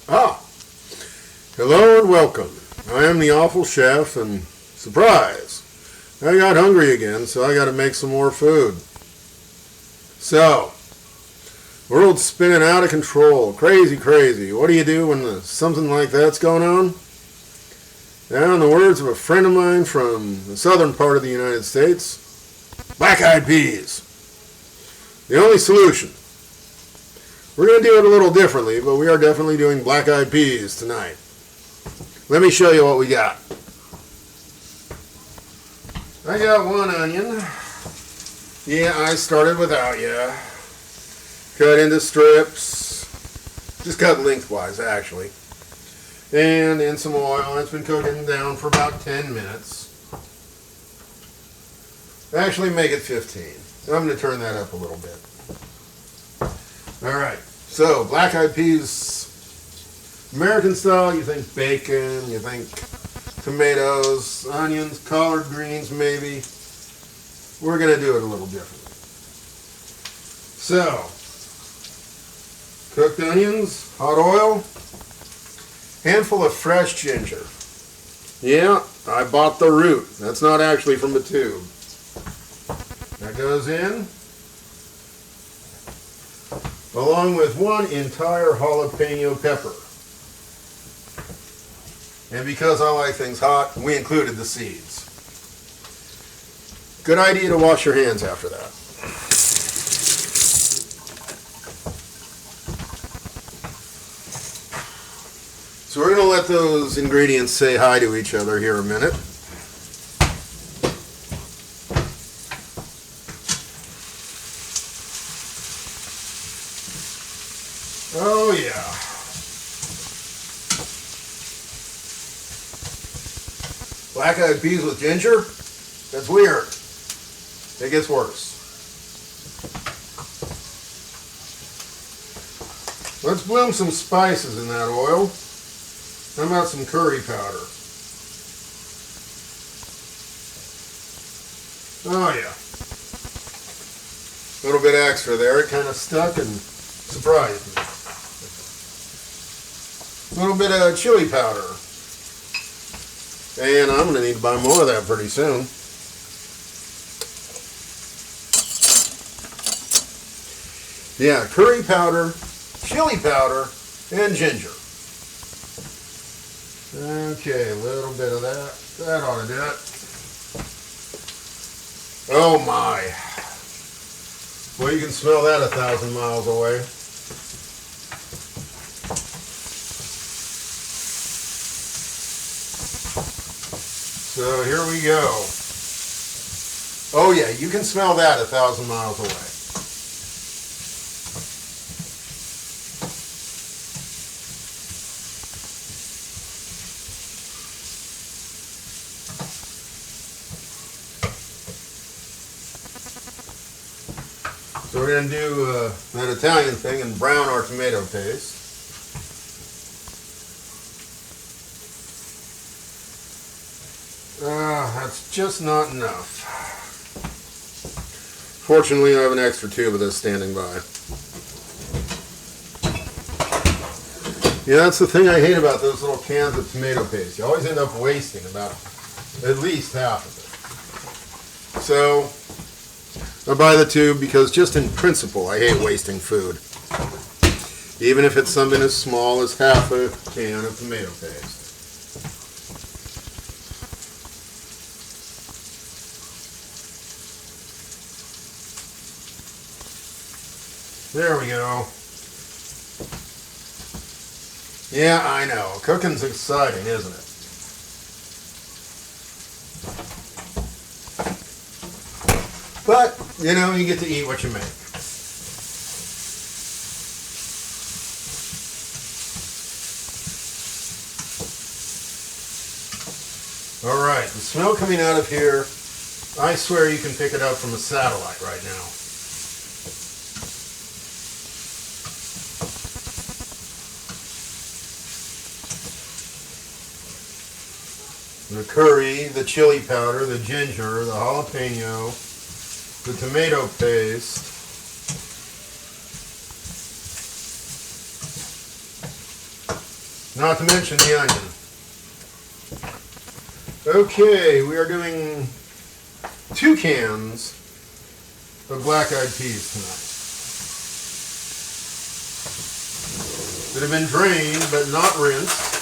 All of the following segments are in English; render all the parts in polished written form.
Ah, hello and welcome. I am the awful chef, and surprise, I got hungry again, so I got to make some more food. So, world's spinning out of control, crazy, crazy. What do you do when something like that's going on? Now, in the words of a friend of mine from the southern part of the United States, black-eyed peas. The only solution. We're going to do it a little differently, but we are definitely doing black-eyed peas tonight. Let me show you what we got. I got one onion. Yeah, I started without you. Cut into strips. Just cut lengthwise, actually. And in some oil. It's been cooking down for about 10 minutes. Actually, make it 15. I'm going to turn that up a little bit. Alright, so black-eyed peas, American style, you think bacon, you think tomatoes, onions, collard greens maybe. We're going to do it a little differently. So, cooked onions, hot oil, handful of fresh ginger. Yeah, I bought the root. That's not actually from the tube. That goes in, along with one entire jalapeno pepper. And because I like things hot, we included the seeds. Good idea to wash your hands after that. So we're going to let those ingredients say hi to each other here a minute. Oh yeah. Black-eyed peas with ginger? That's weird. It gets worse. Let's bloom some spices in that oil. How about some curry powder? Oh yeah. A little bit extra there. It kind of stuck and surprised me. A little bit of chili powder. And I'm going to need to buy more of that pretty soon. Yeah, curry powder, chili powder, and ginger. Okay, a little bit of that. That ought to do it. Oh my. Well, you can smell that 1,000 miles away. So here we go. Oh yeah, you can smell that 1,000 miles away. So we're going to do that Italian thing and brown our tomato paste. That's just not enough. Fortunately, I have an extra tube of this standing by. Yeah, that's the thing I hate about those little cans of tomato paste. You always end up wasting about at least half of it. So, I buy the tube because just in principle, I hate wasting food. Even if it's something as small as half a can of tomato paste. There we go. Yeah, I know. Cooking's exciting, isn't it? But, you know, you get to eat what you make. Alright, the smell coming out of here, I swear you can pick it up from a satellite right now. The curry, the chili powder, the ginger, the jalapeno, the tomato paste, Not to mention the onion. Okay, we are doing 2 cans of black-eyed peas tonight that have been drained but not rinsed.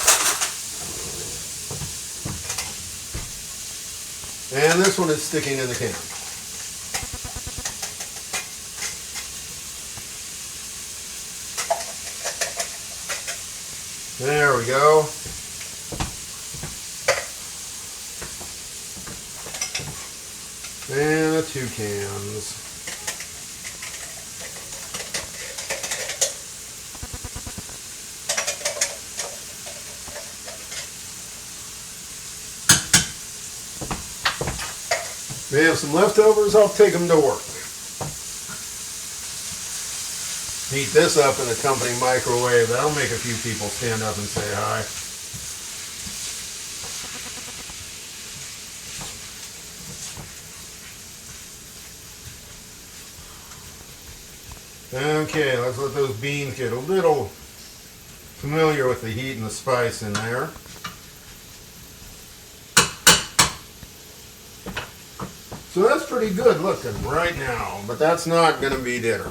And this one is sticking in the can. There we go. And the 2 cans. If we have some leftovers, I'll take them to work. Heat this up in the company microwave. That'll make a few people stand up and say hi. Okay, let's let those beans get a little familiar with the heat and the spice in there. So that's pretty good looking right now, but that's not going to be dinner.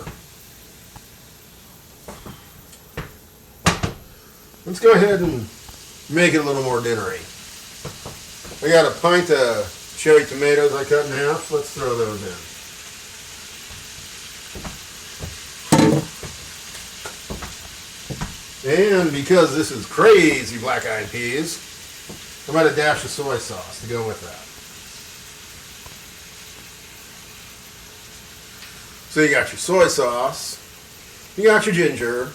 Let's go ahead and make it a little more dinnery. I got a pint of cherry tomatoes I cut in half. Let's throw those in. And because this is crazy black-eyed peas, I'm going to dash of soy sauce to go with that. So you got your soy sauce, you got your ginger,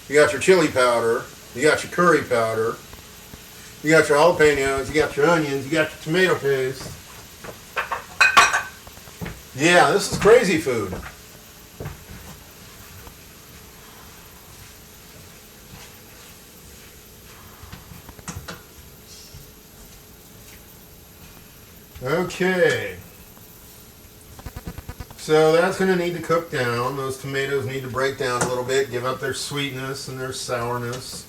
you got your chili powder, you got your curry powder, you got your jalapenos, you got your onions, you got your tomato paste. Yeah, this is crazy food. Okay. So that's going to need to cook down. Those tomatoes need to break down a little bit, give up their sweetness and their sourness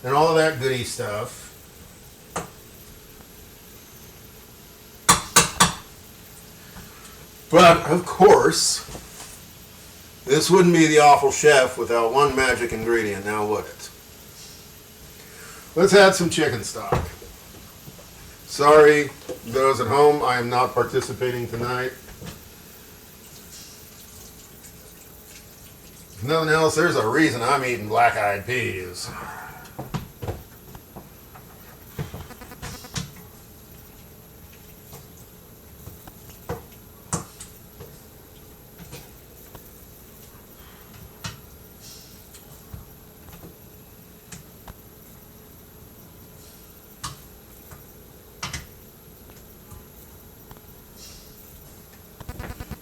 and all of that goody stuff. But, of course, this wouldn't be the Awful Chef without one magic ingredient, now would it? Let's add some chicken stock. Sorry, those at home, I am not participating tonight. If nothing else, there's a reason I'm eating black-eyed peas.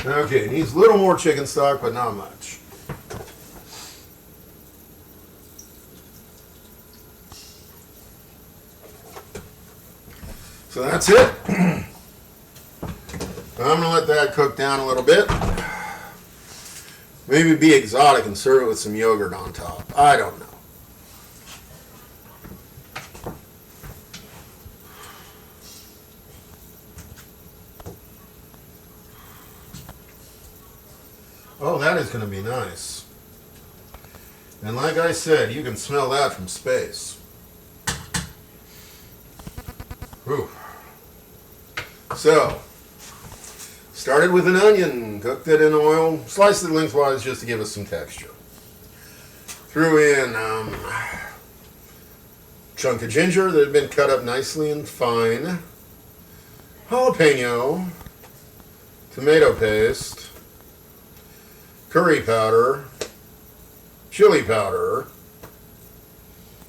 Okay, needs a little more chicken stock, but not much. So that's it. I'm going to let that cook down a little bit. Maybe be exotic and serve it with some yogurt on top. I don't know. Oh, that is going to be nice. And like I said, you can smell that from space. Whew. So, started with an onion, cooked it in oil, sliced it lengthwise just to give us some texture. Threw in chunk of ginger that had been cut up nicely and fine, jalapeno, tomato paste, curry powder, chili powder.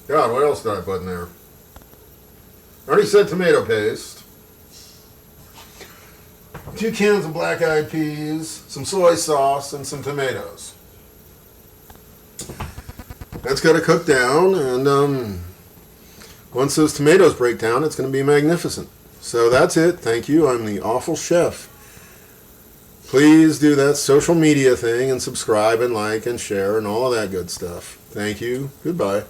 God, what else did I put in there? I already said tomato paste. 2 cans of black-eyed peas, some soy sauce, and some tomatoes. That's got to cook down, and once those tomatoes break down, it's going to be magnificent. So that's it. Thank you. I'm the Awful Chef. Please do that social media thing and subscribe and like and share and all of that good stuff. Thank you. Goodbye.